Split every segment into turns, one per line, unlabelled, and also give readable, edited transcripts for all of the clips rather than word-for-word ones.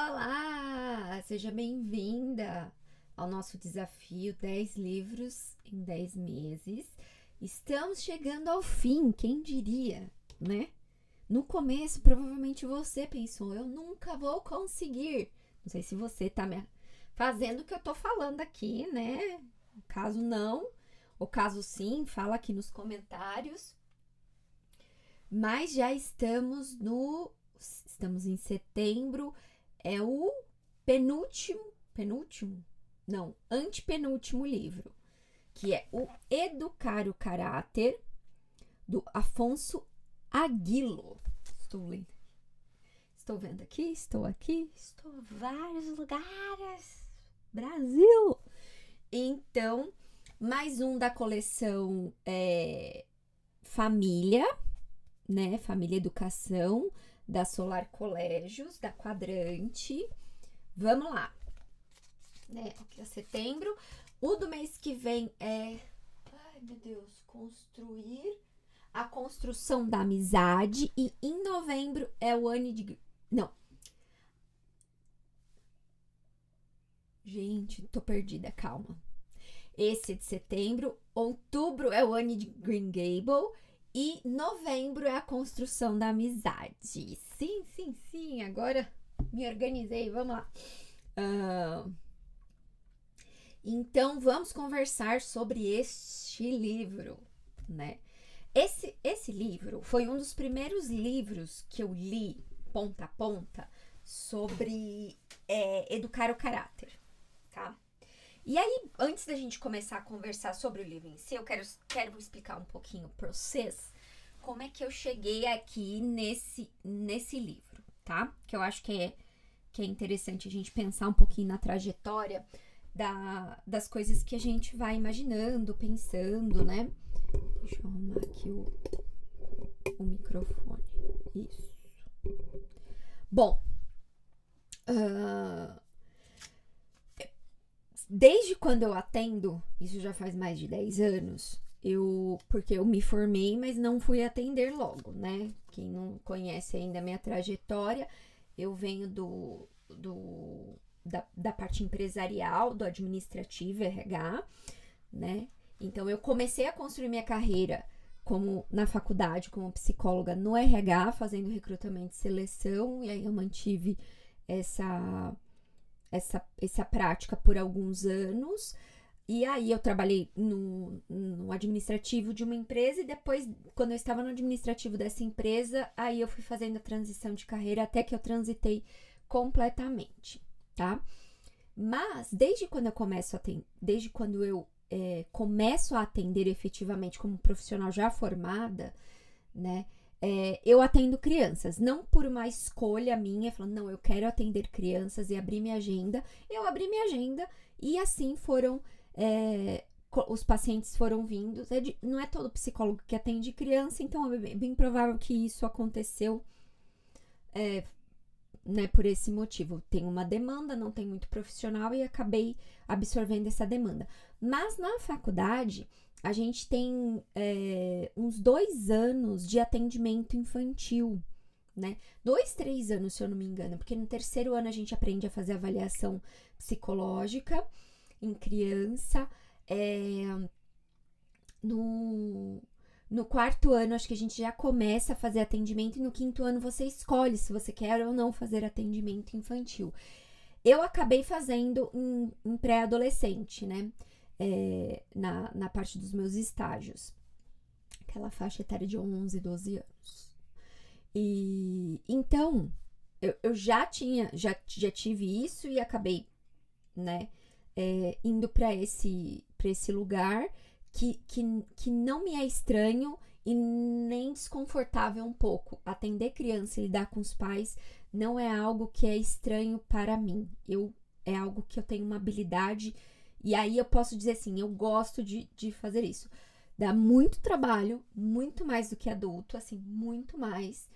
Olá! Seja bem-vinda ao nosso desafio 10 livros em 10 meses. Estamos chegando ao fim, quem diria, né? No começo, provavelmente você pensou, eu nunca vou conseguir. Não sei se você tá me fazendo o que eu tô falando aqui, né? Caso não, ou caso sim, fala aqui nos comentários. Mas já estamos em setembro, é o antepenúltimo livro, que é o Educar o Caráter, do Afonso Aguilo. Estou vendo aqui, estou aqui, estou em vários lugares. Brasil! Então, mais um da coleção Família, né? Família Educação, da Solar Colégios, da Quadrante. Vamos lá. Né? Aqui é setembro. O do mês que vem é... Ai, meu Deus. Construir a construção da amizade. E em novembro é o ano de... Não. Gente, tô perdida, calma. Esse é de setembro. Outubro é o ano de Green Gable. E novembro é a construção da amizade. Sim. Agora me organizei. Vamos lá. Então, vamos conversar sobre este livro, né? Esse livro foi um dos primeiros livros que eu li, ponta a ponta, sobre educar o caráter, tá? E aí, antes da gente começar a conversar sobre o livro em si, eu quero explicar um pouquinho para vocês como é que eu cheguei aqui nesse livro, tá? Que eu acho que é interessante a gente pensar um pouquinho na trajetória das coisas que a gente vai imaginando, pensando, né? Deixa eu arrumar aqui o microfone. Isso. Bom, desde quando eu atendo, isso já faz mais de 10 anos, porque eu me formei, mas não fui atender logo, né? Quem não conhece ainda a minha trajetória, eu venho da parte empresarial, do administrativo, RH, né? Então, eu comecei a construir minha carreira na faculdade, como psicóloga no RH, fazendo recrutamento e seleção, e aí eu mantive essa prática por alguns anos. E aí eu trabalhei no administrativo de uma empresa e depois, quando eu estava no administrativo dessa empresa, aí eu fui fazendo a transição de carreira até que eu transitei completamente, tá? Mas desde quando eu começo a atender efetivamente como profissional já formada, né? Eu atendo crianças, não por uma escolha minha, falando, não, eu quero atender crianças e abrir minha agenda. Eu abri minha agenda e assim os pacientes foram vindo. Não é todo psicólogo que atende criança, então é bem provável que isso aconteceu né, por esse motivo. Tem uma demanda, não tem muito profissional e acabei absorvendo essa demanda. Mas na faculdade, a gente tem uns 2 anos de atendimento infantil, né? 2, 3 anos, se eu não me engano, porque no terceiro ano a gente aprende a fazer avaliação psicológica em criança. No quarto ano, acho que a gente já começa a fazer atendimento e no quinto ano você escolhe se você quer ou não fazer atendimento infantil. Eu acabei fazendo em pré-adolescente, né? Na parte dos meus estágios. Aquela faixa etária de 11, 12 anos. E então, eu já tive isso e acabei, né? Indo para esse lugar que não me é estranho e nem desconfortável um pouco. Atender criança e lidar com os pais não é algo que é estranho para mim. É algo que eu tenho uma habilidade e aí eu posso dizer assim, eu gosto de fazer isso. Dá muito trabalho, muito mais do que adulto, assim, muito mais.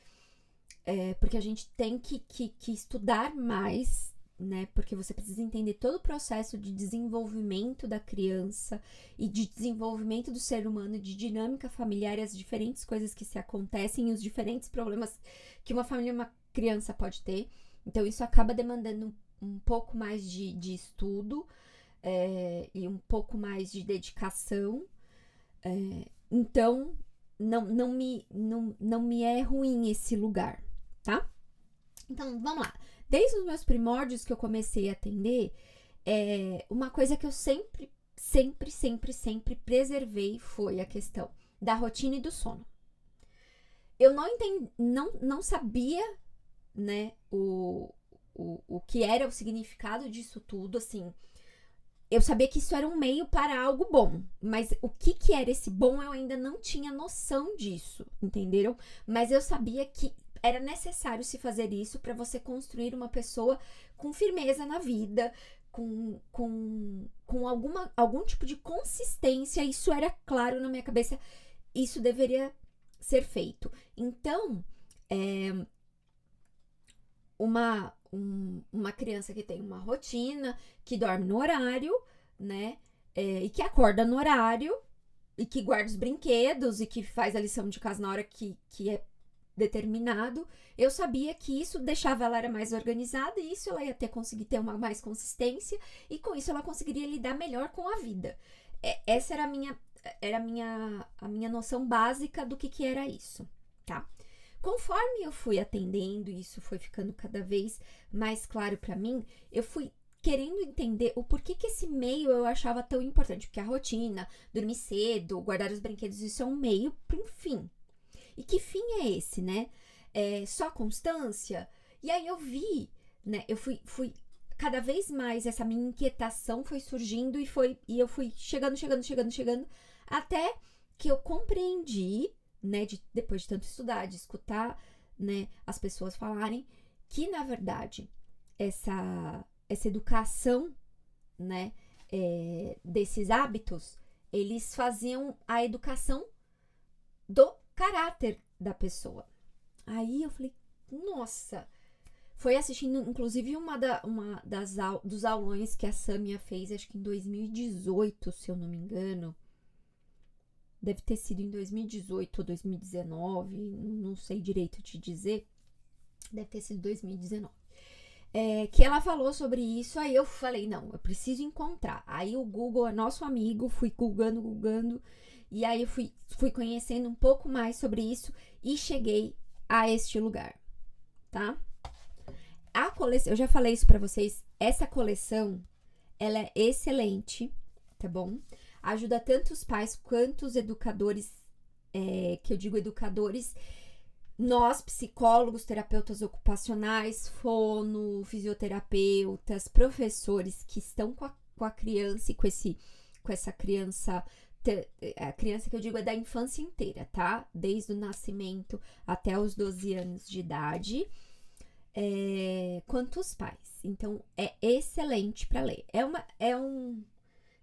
Porque a gente tem que estudar mais, né? Porque você precisa entender todo o processo de desenvolvimento da criança e de desenvolvimento do ser humano, de dinâmica familiar e as diferentes coisas que se acontecem e os diferentes problemas que uma família e uma criança pode ter, Então, isso acaba demandando um pouco mais de estudo e um pouco mais de dedicação. Então, não me é ruim esse lugar, tá? Então, vamos lá. Desde os meus primórdios que eu comecei a atender, uma coisa que eu sempre preservei foi a questão da rotina e do sono. Eu não sabia, né, o que era o significado disso tudo, assim. Eu sabia que isso era um meio para algo bom, mas o que era esse bom eu ainda não tinha noção disso, entenderam? Mas eu sabia que era necessário se fazer isso para você construir uma pessoa com firmeza na vida, com algum tipo de consistência. Isso era claro na minha cabeça, isso deveria ser feito. Então, uma criança que tem uma rotina, que dorme no horário, né? E que acorda no horário, e que guarda os brinquedos, e que faz a lição de casa na hora que é determinado. Eu sabia que isso deixava ela mais organizada, e isso ela ia conseguir ter uma mais consistência, e com isso ela conseguiria lidar melhor com a vida. Essa era a minha noção básica do que era isso, tá? Conforme eu fui atendendo e isso foi ficando cada vez mais claro para mim, eu fui querendo entender o porquê que esse meio eu achava tão importante. Porque a rotina, dormir cedo, guardar os brinquedos, isso é um meio para um fim. E que fim é esse, né? Só constância? E aí eu vi, né? Eu fui cada vez mais, essa minha inquietação foi surgindo e eu fui chegando, até que eu compreendi, né, depois de tanto estudar, de escutar, né, as pessoas falarem, que na verdade essa educação, né, desses hábitos, eles faziam a educação do caráter da pessoa. Aí eu falei, nossa, foi assistindo inclusive dos aulões que a Sâmia fez, acho que em 2018, se eu não me engano. Deve ter sido em 2018 ou 2019, não sei direito te dizer. Deve ter sido 2019. Que ela falou sobre isso, aí eu falei, não, eu preciso encontrar. Aí o Google é nosso amigo, fui googando, e aí eu fui conhecendo um pouco mais sobre isso e cheguei a este lugar, tá? A coleção, eu já falei isso pra vocês, essa coleção, ela é excelente, tá bom? Ajuda tanto os pais quanto os educadores, que eu digo educadores, nós, psicólogos, terapeutas ocupacionais, fono, fisioterapeutas, professores que estão com a criança e com essa criança, a criança que eu digo é da infância inteira, tá? Desde o nascimento até os 12 anos de idade, quanto os pais. Então, é excelente para ler.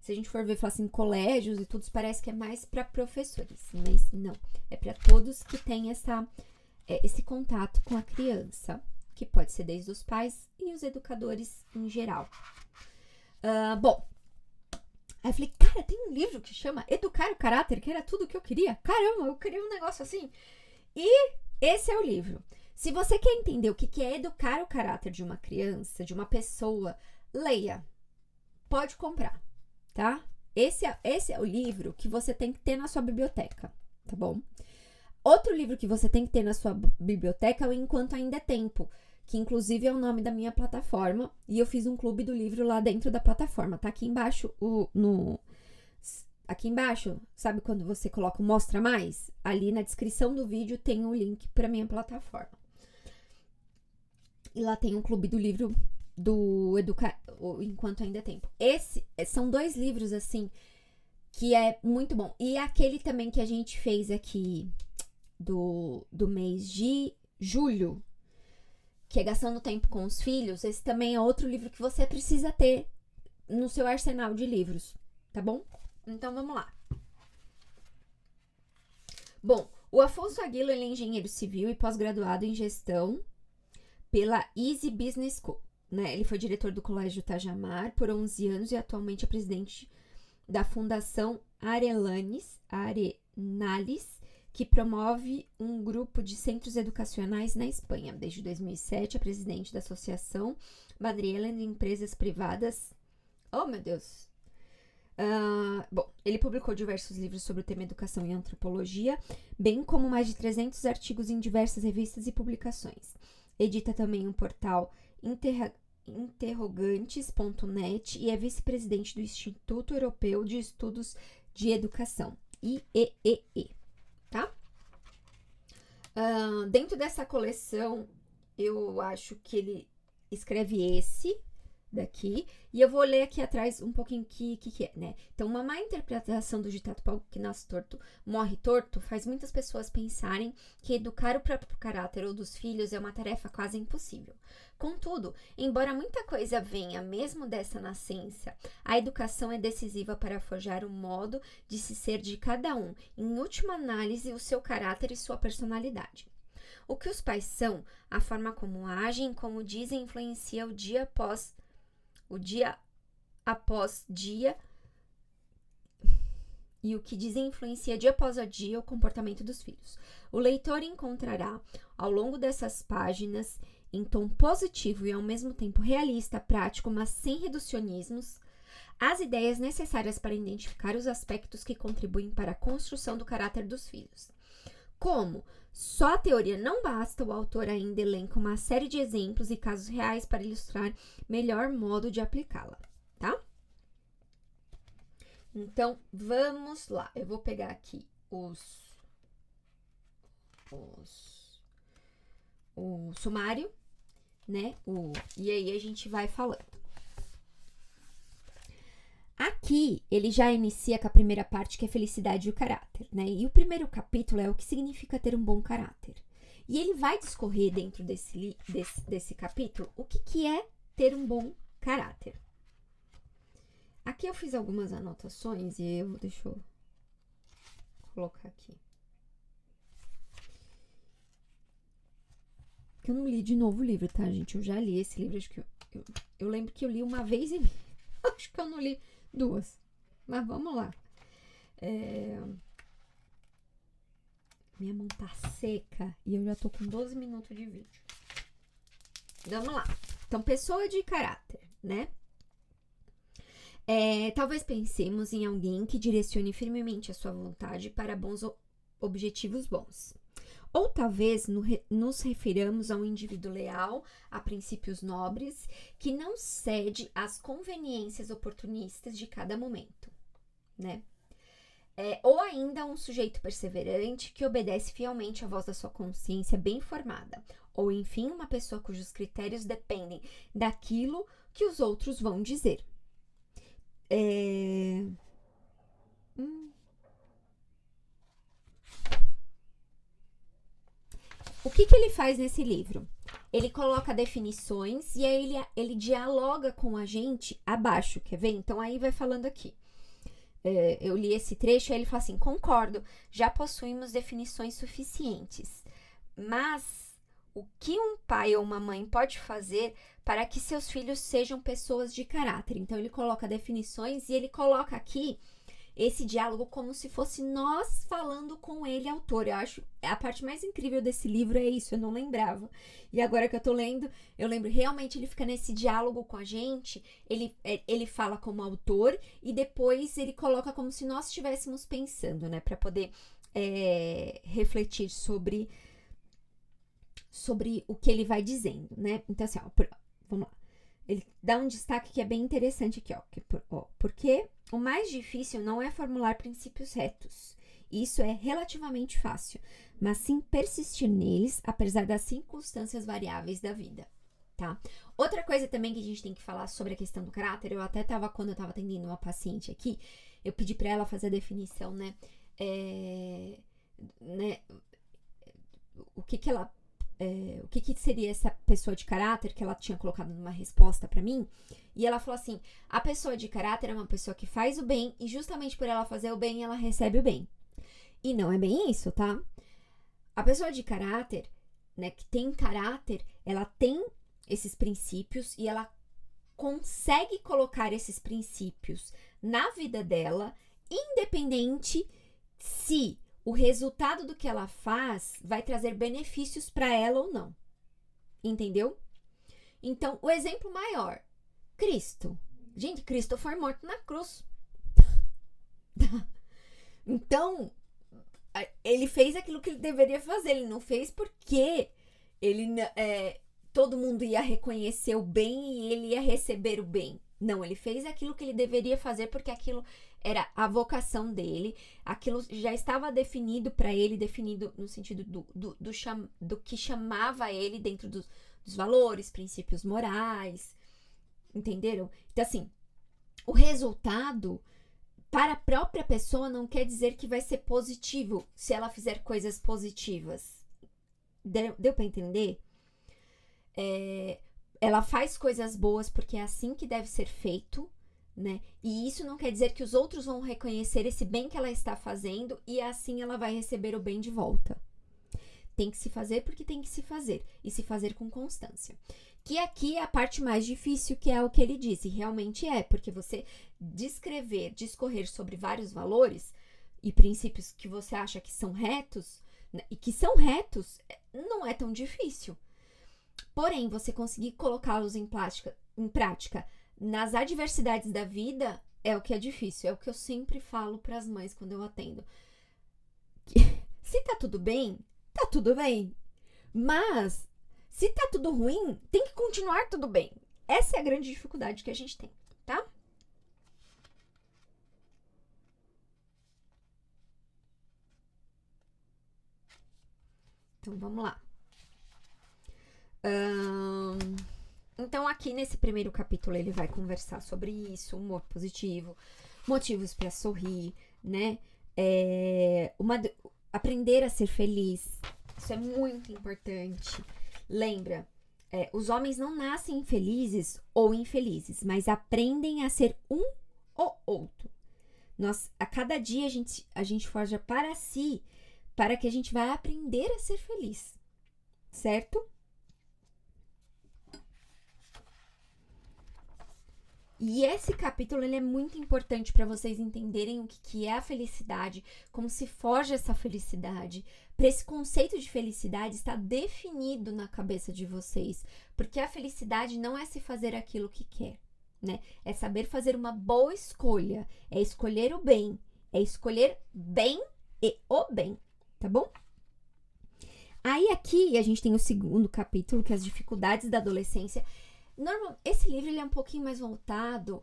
Se a gente for ver, falar assim, colégios e tudo, parece que é mais para professores, mas não. É para todos que têm esse contato com a criança, que pode ser desde os pais e os educadores em geral. Bom, aí eu falei, cara, tem um livro que chama Educar o Caráter, que era tudo que eu queria. Caramba, eu queria um negócio assim. E esse é o livro. Se você quer entender o que é educar o caráter de uma criança, de uma pessoa, leia. Pode comprar. Tá? Esse é o livro que você tem que ter na sua biblioteca, tá bom? Outro livro que você tem que ter na sua biblioteca é o Enquanto Ainda é Tempo, que inclusive é o nome da minha plataforma, e eu fiz um clube do livro lá dentro da plataforma. Tá aqui embaixo, aqui embaixo, sabe quando você coloca o Mostra Mais? Ali na descrição do vídeo tem o link para minha plataforma. E lá tem um clube do livro do Enquanto Ainda é Tempo. São 2 livros, assim, que é muito bom. E aquele também que a gente fez aqui do mês de julho, que é Gastando Tempo com os Filhos, esse também é outro livro que você precisa ter no seu arsenal de livros, tá bom? Então, vamos lá. Bom, o Afonso Aguilo, ele é engenheiro civil e pós-graduado em gestão pela Easy Business School. Né? Ele foi diretor do Colégio Tajamar por 11 anos e atualmente é presidente da Fundação Arenales que promove um grupo de centros educacionais na Espanha. Desde 2007, é presidente da Associação Madrilenha de Empresas Privadas. Oh, meu Deus! Bom, ele publicou diversos livros sobre o tema educação e antropologia, bem como mais de 300 artigos em diversas revistas e publicações. Edita também um portal interrogantes.net e é vice-presidente do Instituto Europeu de Estudos de Educação, IEEE, tá? Dentro dessa coleção, eu acho que ele escreve esse daqui, e eu vou ler aqui atrás um pouquinho o que é, né? Então, uma má interpretação do ditado pau que nasce torto, morre torto, faz muitas pessoas pensarem que educar o próprio caráter ou dos filhos é uma tarefa quase impossível. Contudo, embora muita coisa venha mesmo dessa nascença, a educação é decisiva para forjar o modo de se ser de cada um, em última análise, o seu caráter e sua personalidade. O que os pais são, a forma como agem, como dizem, influencia o dia após dia, e o que dizem influencia dia após dia o comportamento dos filhos. O leitor encontrará, ao longo dessas páginas, em tom positivo e ao mesmo tempo realista, prático, mas sem reducionismos, as ideias necessárias para identificar os aspectos que contribuem para a construção do caráter dos filhos. Como só a teoria não basta, o autor ainda elenca uma série de exemplos e casos reais para ilustrar melhor modo de aplicá-la, tá? Então, vamos lá. Eu vou pegar aqui o sumário, né? E aí a gente vai falando. Aqui, ele já inicia com a primeira parte, que é felicidade e o caráter, né? E o primeiro capítulo é o que significa ter um bom caráter. E ele vai discorrer dentro desse capítulo o que é ter um bom caráter. Aqui eu fiz algumas anotações e deixa eu colocar aqui. Eu não li de novo o livro, tá, gente? Eu já li esse livro, acho que eu lembro que eu li uma vez e acho que eu não li duas, mas vamos lá. Minha mão tá seca e eu já tô com 12 minutos de vídeo. Vamos lá. Então, pessoa de caráter, né? Talvez pensemos em alguém que direcione firmemente a sua vontade para bons objetivos bons. Ou talvez nos refiramos a um indivíduo leal a princípios nobres que não cede às conveniências oportunistas de cada momento, né? Ou ainda um sujeito perseverante que obedece fielmente à voz da sua consciência bem formada. Ou, enfim, uma pessoa cujos critérios dependem daquilo que os outros vão dizer. O que ele faz nesse livro? Ele coloca definições e aí ele dialoga com a gente abaixo, quer ver? Então, aí vai falando aqui. Eu li esse trecho e ele fala assim: concordo, já possuímos definições suficientes, mas o que um pai ou uma mãe pode fazer para que seus filhos sejam pessoas de caráter? Então, ele coloca definições e ele coloca aqui esse diálogo como se fosse nós falando com ele, autor. Eu acho a parte mais incrível desse livro é isso, eu não lembrava. E agora que eu tô lendo, eu lembro, realmente ele fica nesse diálogo com a gente, ele fala como autor e depois ele coloca como se nós estivéssemos pensando, né, para poder refletir sobre o que ele vai dizendo, né? Então, assim, ó, vamos lá. Ele dá um destaque que é bem interessante aqui, porque o mais difícil não é formular princípios retos. Isso é relativamente fácil, mas sim persistir neles, apesar das circunstâncias variáveis da vida, tá? Outra coisa também que a gente tem que falar sobre a questão do caráter, quando eu tava atendendo uma paciente aqui, eu pedi pra ela fazer a definição, né? O que seria essa pessoa de caráter que ela tinha colocado numa resposta pra mim, e ela falou assim: a pessoa de caráter é uma pessoa que faz o bem e justamente por ela fazer o bem, ela recebe o bem. E não é bem isso, tá? A pessoa de caráter, né, que tem caráter, ela tem esses princípios e ela consegue colocar esses princípios na vida dela, independente se o resultado do que ela faz vai trazer benefícios para ela ou não. Entendeu? Então, o exemplo maior, Cristo. Gente, Cristo foi morto na cruz. Então, ele fez aquilo que ele deveria fazer. Ele não fez porque todo mundo ia reconhecer o bem e ele ia receber o bem. Não, ele fez aquilo que ele deveria fazer porque aquilo era a vocação dele. Aquilo já estava definido para ele, definido no sentido do que chamava ele dentro dos valores, princípios morais. Entenderam? Então, assim, o resultado para a própria pessoa não quer dizer que vai ser positivo se ela fizer coisas positivas. Deu para entender? Ela faz coisas boas porque é assim que deve ser feito, né? E isso não quer dizer que os outros vão reconhecer esse bem que ela está fazendo e assim ela vai receber o bem de volta. Tem que se fazer porque tem que se fazer. E se fazer com constância. Que aqui é a parte mais difícil, que é o que ele disse. Realmente é, porque você discorrer sobre vários valores e princípios que você acha que são retos, né, e que são retos, não é tão difícil. Porém, você conseguir colocá-los em prática nas adversidades da vida é o que é difícil. É o que eu sempre falo para as mães quando eu atendo. Se tá tudo bem, tá tudo bem. Mas, se tá tudo ruim, tem que continuar tudo bem. Essa é a grande dificuldade que a gente tem, tá? Então, vamos lá. Então, aqui nesse primeiro capítulo, ele vai conversar sobre isso, humor positivo, motivos para sorrir, né? Aprender a ser feliz. Isso é muito importante. Lembra, os homens não nascem felizes ou infelizes, mas aprendem a ser um ou outro. A cada dia a gente forja para si, para que a gente vá aprender a ser feliz, certo? E esse capítulo ele é muito importante para vocês entenderem o que é a felicidade, como se forja essa felicidade. Para esse conceito de felicidade estar definido na cabeça de vocês, porque a felicidade não é se fazer aquilo que quer, né? É saber fazer uma boa escolha, é escolher o bem, é escolher bem e o bem, tá bom? Aí aqui a gente tem o segundo capítulo, que é as dificuldades da adolescência. Esse livro ele é um pouquinho mais voltado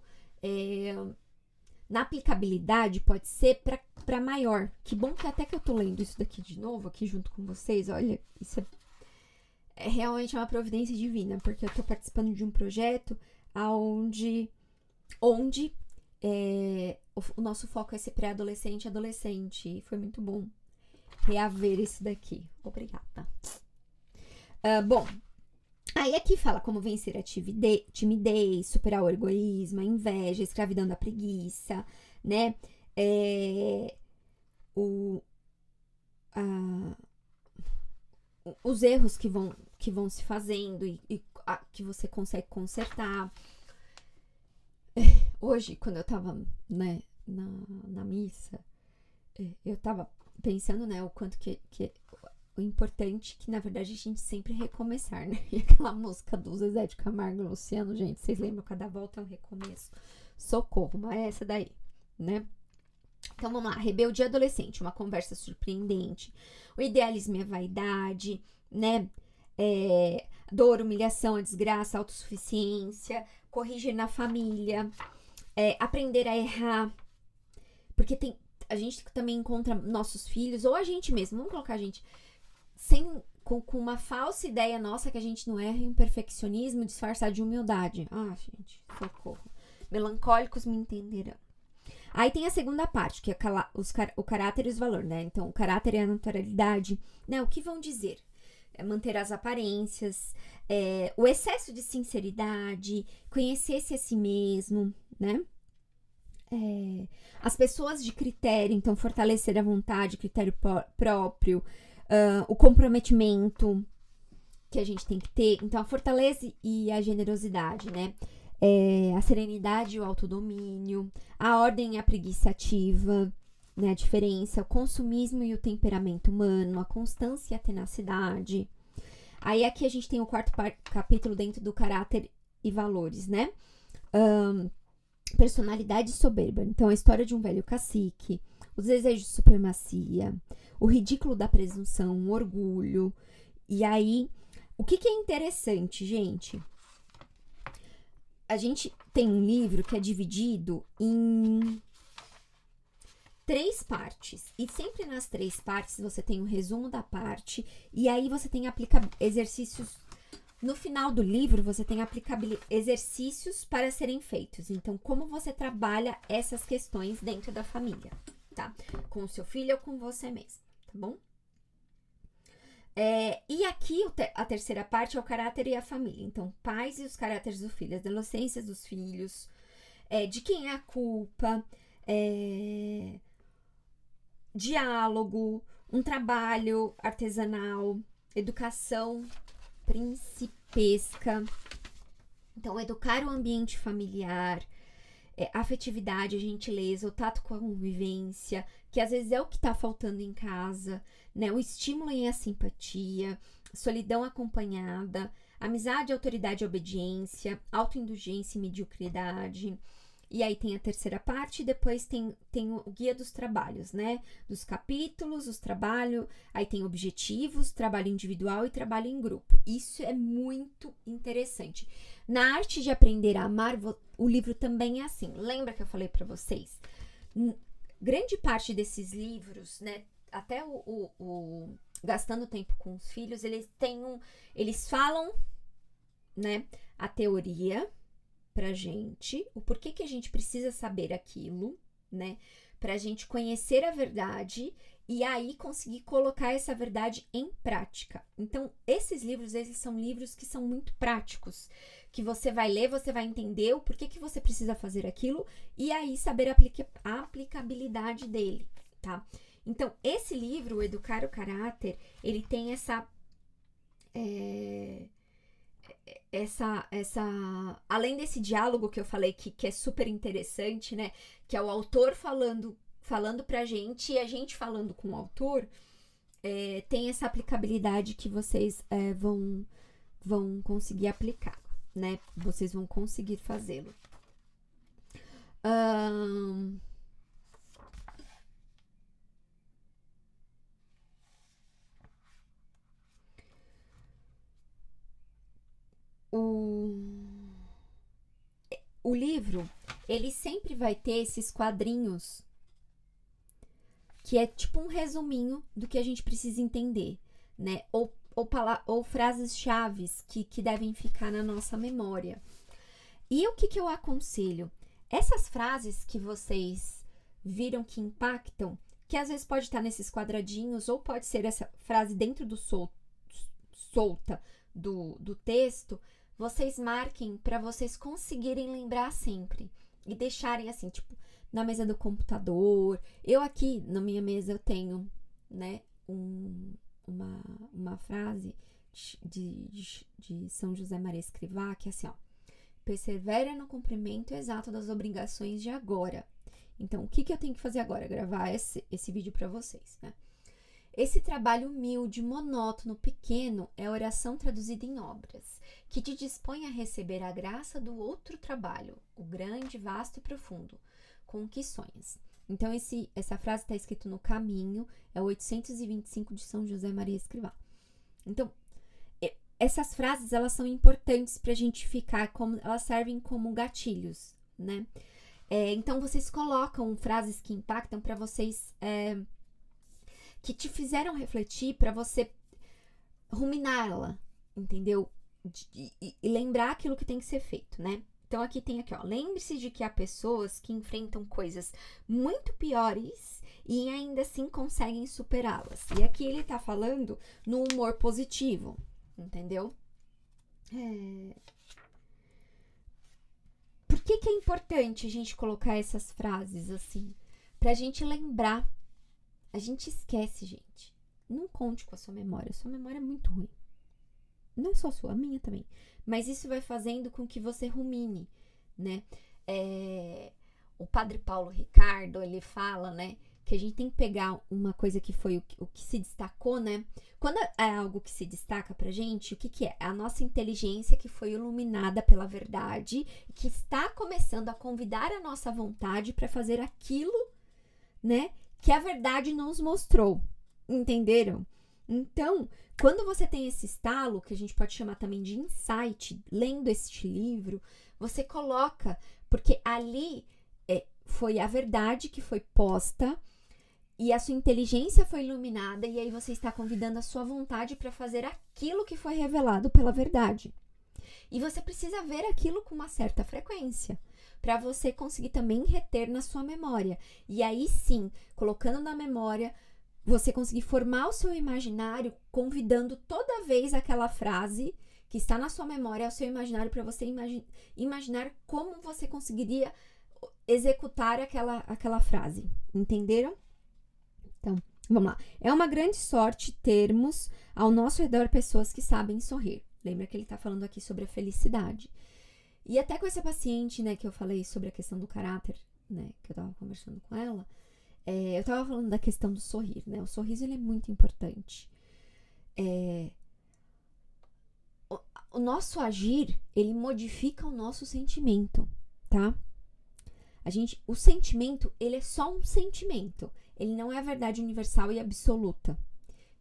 na aplicabilidade, pode ser para maior. Que bom que até que eu tô lendo isso daqui de novo, aqui junto com vocês. Olha, isso é realmente uma providência divina, porque eu tô participando de um projeto onde o nosso foco é ser pré-adolescente e adolescente. E foi muito bom reaver isso daqui. Obrigada. Bom, aí aqui fala como vencer a timidez, superar o egoísmo, a inveja, a escravidão da preguiça, né? Os erros que vão se fazendo e que você consegue consertar. Hoje, quando eu tava, né, na missa, eu tava pensando, né, o quanto que o importante que, na verdade, a gente sempre recomeçar, né? E aquela música do Zezé de Camargo e Luciano, gente, vocês lembram? Cada volta é um recomeço. Socorro, mas é essa daí, né? Então, vamos lá. Rebeldia adolescente, uma conversa surpreendente. O idealismo e a vaidade, né? Dor, humilhação, a desgraça, a autossuficiência. Corrigir na família. Aprender a errar. Porque a gente também encontra nossos filhos, ou a gente mesmo, vamos colocar a gente... com uma falsa ideia nossa que a gente não erra, e um perfeccionismo disfarçado de humildade. Ah, gente, socorro. Melancólicos me entenderão. Aí tem a segunda parte, que é o caráter e os valores, né? Então, o caráter é a naturalidade, né? O que vão dizer? Manter as aparências, o excesso de sinceridade, conhecer-se a si mesmo, né? As pessoas de critério, então, fortalecer a vontade, critério próprio, o comprometimento que a gente tem que ter. Então, a fortaleza e a generosidade, né? A serenidade e o autodomínio, a ordem e a preguiça ativa, né, a diferença, o consumismo e o temperamento humano, a constância e a tenacidade. Aí aqui a gente tem o quarto capítulo dentro do caráter e valores, né? Personalidade soberba. Então, a história de um velho cacique, os desejos de supremacia, o ridículo da presunção, o orgulho. E aí, o que é interessante, gente? A gente tem um livro que é dividido em 3 partes. E sempre nas 3 partes você tem um resumo da parte. E aí você tem exercícios. No final do livro, você tem exercícios para serem feitos. Então, como você trabalha essas questões dentro da família, tá? Com o seu filho ou com você mesmo, tá bom? E aqui, a terceira parte é o caráter e a família. Então, pais e os caráteres do filho, as adolescências dos filhos, de quem é a culpa, diálogo, um trabalho artesanal, educação principesca. Então, educar o ambiente familiar, afetividade, a gentileza, o tato com a convivência, que às vezes é o que tá faltando em casa, né? O estímulo e a simpatia, solidão acompanhada, amizade, autoridade e obediência, autoindulgência e mediocridade. E aí tem a terceira parte, e depois tem o guia dos trabalhos, né? Dos capítulos, os trabalhos, aí tem objetivos, trabalho individual e trabalho em grupo. Isso é muito interessante. Na arte de aprender a amar, o livro também é assim. Lembra que eu falei para vocês? Grande parte desses livros, né? Até o Gastando Tempo com os Filhos, eles falam, né? A teoria pra gente, o porquê que a gente precisa saber aquilo, né? Pra gente conhecer a verdade e aí conseguir colocar essa verdade em prática. Então, esses livros, eles são livros que são muito práticos, que você vai ler, você vai entender o porquê que você precisa fazer aquilo e aí saber a aplicabilidade dele, tá? Então, esse livro, o Educar o Caráter, ele tem além desse diálogo que eu falei que é super interessante, né? Que é o autor falando pra gente e a gente falando com o autor, tem essa aplicabilidade que vocês vão conseguir aplicar, né? Vocês vão conseguir fazê-lo. O livro, ele sempre vai ter esses quadrinhos que é tipo um resuminho do que a gente precisa entender, né? Ou frases-chave que devem ficar na nossa memória. E o que eu aconselho? Essas frases que vocês viram que impactam, que às vezes pode estar nesses quadradinhos, ou pode ser essa frase dentro do solta do texto, vocês marquem para vocês conseguirem lembrar sempre e deixarem assim, tipo, na mesa do computador. Eu aqui, na minha mesa, eu tenho, né, uma frase de São José Maria Escrivá, que é assim, ó: persevera no cumprimento exato das obrigações de agora. Então, o que eu tenho que fazer agora? Gravar esse vídeo para vocês, né? Esse trabalho humilde, monótono, pequeno, é oração traduzida em obras, que te dispõe a receber a graça do outro trabalho, o grande, vasto e profundo, com o que sonhas. Então, essa frase está escrita no Caminho, é o 825 de São José Maria Escrivá. Então, essas frases, elas são importantes para a gente ficar, elas servem como gatilhos, né? Então, vocês colocam frases que impactam para vocês, que te fizeram refletir, para você ruminá-la, entendeu? E lembrar aquilo que tem que ser feito, né? Então, aqui tem ó: lembre-se de que há pessoas que enfrentam coisas muito piores e ainda assim conseguem superá-las. E aqui ele tá falando no humor positivo, entendeu? Por que é importante a gente colocar essas frases assim? Pra gente lembrar. A gente esquece, gente. Não conte com a sua memória. Sua memória é muito ruim. Não é só a sua, a minha também. Mas isso vai fazendo com que você rumine, né? O padre Paulo Ricardo, ele fala, né, que a gente tem que pegar uma coisa que foi o que se destacou, né? Quando é algo que se destaca pra gente, o que que é? A nossa inteligência que foi iluminada pela verdade, que está começando a convidar a nossa vontade para fazer aquilo, né, que a verdade nos mostrou. Entenderam? Então, quando você tem esse estalo, que a gente pode chamar também de insight, lendo este livro, você coloca, porque ali foi a verdade que foi posta e a sua inteligência foi iluminada, e aí você está convidando a sua vontade para fazer aquilo que foi revelado pela verdade. E você precisa ver aquilo com uma certa frequência, para você conseguir também reter na sua memória. E aí sim, colocando na memória, você conseguir formar o seu imaginário, convidando toda vez aquela frase que está na sua memória ao seu imaginário, para você imaginar como você conseguiria executar aquela frase. Entenderam? Então, vamos lá. É uma grande sorte termos ao nosso redor pessoas que sabem sorrir. Lembra que ele está falando aqui sobre a felicidade. E até com essa paciente, né, que eu falei sobre a questão do caráter, né, que eu estava conversando com ela, eu estava falando da questão do sorrir, né? O sorriso, ele é muito importante. O nosso agir, ele modifica o nosso sentimento, tá? O sentimento, ele é só um sentimento. Ele não é a verdade universal e absoluta,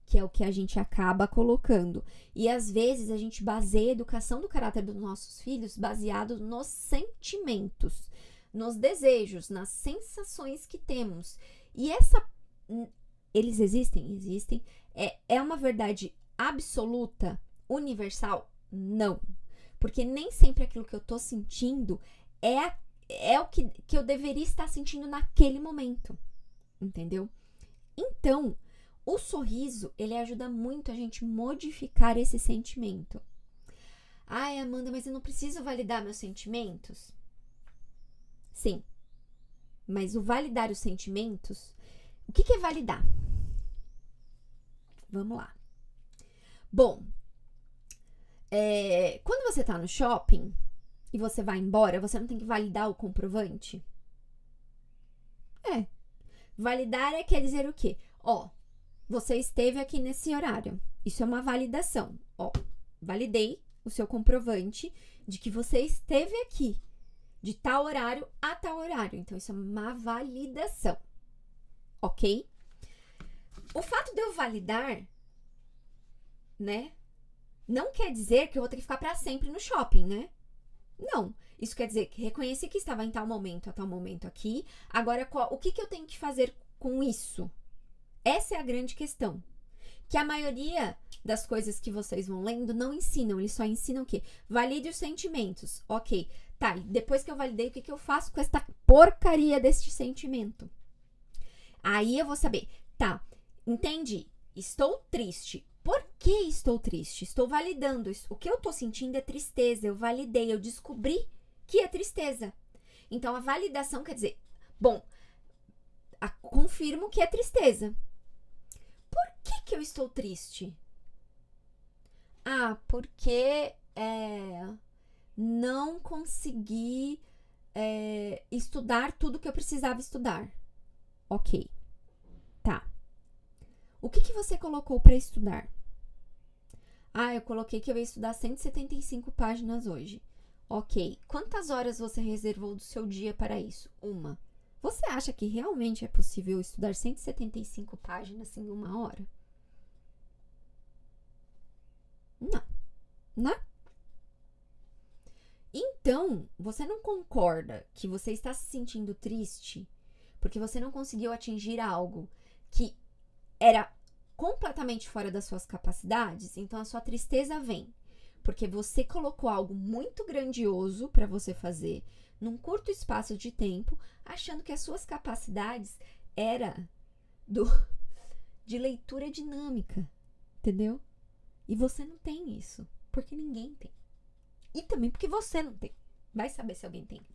que é o que a gente acaba colocando. E às vezes a gente baseia a educação do caráter dos nossos filhos baseado nos sentimentos, nos desejos, nas sensações que temos. E eles existem. É uma verdade absoluta, universal? Não. Porque nem sempre aquilo que eu tô sentindo é o que eu deveria estar sentindo naquele momento. Entendeu? Então, o sorriso, ele ajuda muito a gente modificar esse sentimento. Ai, Amanda, mas eu não preciso validar meus sentimentos? Sim. Mas o validar os sentimentos, o que é validar? Vamos lá. Bom, quando você tá no shopping e você vai embora, você não tem que validar o comprovante? Validar quer dizer o quê? Você esteve aqui nesse horário. Isso é uma validação. Validei o seu comprovante de que você esteve aqui de tal horário a tal horário. Então, isso é uma validação. Ok? O fato de eu validar, né, não quer dizer que eu vou ter que ficar para sempre no shopping, né? Não. Isso quer dizer que reconheci que estava em tal momento, a tal momento aqui. Agora, o que eu tenho que fazer com isso? Essa é a grande questão. Que a maioria das coisas que vocês vão lendo não ensinam. Eles só ensinam o quê? Valide os sentimentos. Ok. Tá, e depois que eu validei, o que eu faço com esta porcaria deste sentimento? Aí eu vou saber. Tá, entendi. Estou triste. Por que estou triste? Estou validando. O que eu tô sentindo é tristeza. Eu validei, eu descobri que é tristeza. Então, a validação quer dizer, confirmo que é tristeza. Por que eu estou triste? Porque não consegui estudar tudo que eu precisava estudar. Ok. Tá. O que você colocou para estudar? Eu coloquei que eu ia estudar 175 páginas hoje. Ok. Quantas horas você reservou do seu dia para isso? 1. Você acha que realmente é possível estudar 175 páginas em 1 hora? Não. Né? Então, você não concorda que você está se sentindo triste porque você não conseguiu atingir algo que era completamente fora das suas capacidades? Então, a sua tristeza vem porque você colocou algo muito grandioso para você fazer num curto espaço de tempo, achando que as suas capacidades era de leitura dinâmica, entendeu? E você não tem isso, porque ninguém tem. E também porque você não tem. Vai saber se alguém tem.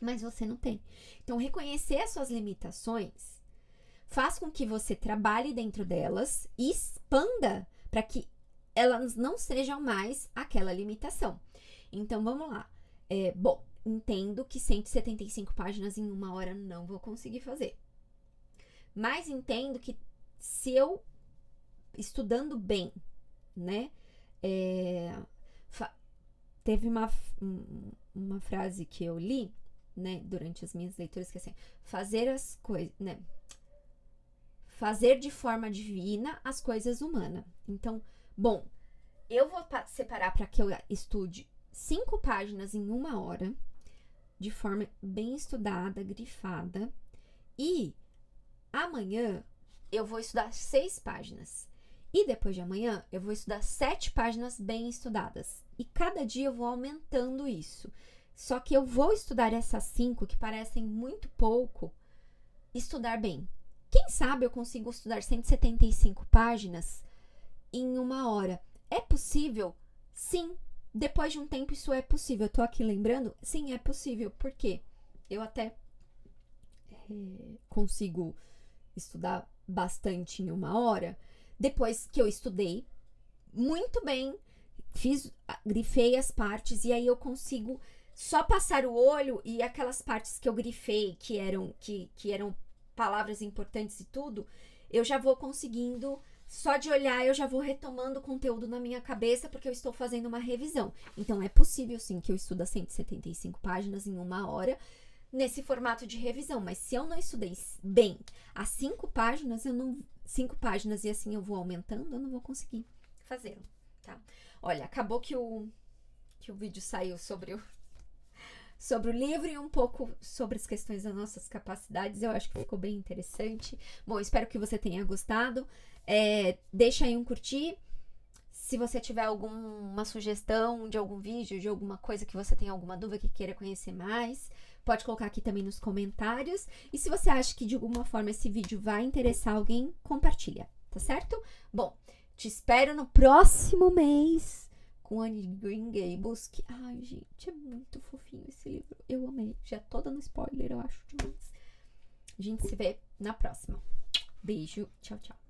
Mas você não tem. Então, reconhecer as suas limitações faz com que você trabalhe dentro delas e expanda para que elas não sejam mais aquela limitação. Então, vamos lá. Entendo que 175 páginas em 1 hora não vou conseguir fazer. Mas entendo que se eu, estudando bem, né, teve uma frase que eu li, né, durante as minhas leituras, que é assim, fazer as coisas, né, fazer de forma divina as coisas humanas. Então, bom, eu vou separar para que eu estude 5 páginas em 1 hora, de forma bem estudada, grifada, e amanhã eu vou estudar 6 páginas. E depois de amanhã eu vou estudar 7 páginas bem estudadas. E cada dia eu vou aumentando isso. Só que eu vou estudar essas 5, que parecem muito pouco, estudar bem. Quem sabe eu consigo estudar 175 páginas em 1 hora. É possível? Sim. Depois de um tempo isso é possível. Eu tô aqui lembrando? Sim, é possível. Por quê? Eu até consigo estudar bastante em 1 hora. Depois que eu estudei muito bem, grifei as partes e aí eu consigo só passar o olho e aquelas partes que eu grifei, que eram palavras importantes e tudo, eu já vou conseguindo, só de olhar eu já vou retomando o conteúdo na minha cabeça, porque eu estou fazendo uma revisão. Então é possível sim que eu estude 175 páginas em 1 hora, nesse formato de revisão, mas se eu não estudei bem as 5 páginas, 5 páginas e assim eu vou aumentando, eu não vou conseguir fazer, tá? Olha, acabou que o vídeo saiu sobre o livro e um pouco sobre as questões das nossas capacidades. Eu acho que ficou bem interessante. Bom, espero que você tenha gostado. Deixa aí um curtir. Se você tiver alguma sugestão de algum vídeo, de alguma coisa que você tenha alguma dúvida, que queira conhecer mais, pode colocar aqui também nos comentários. E se você acha que de alguma forma esse vídeo vai interessar alguém, compartilha, tá certo? Bom, te espero no próximo mês com Anne Green Gables, que, ai, gente, é muito fofinho esse livro. Eu amei. Já tô dando spoiler, eu acho demais. A gente se vê na próxima. Beijo, tchau, tchau.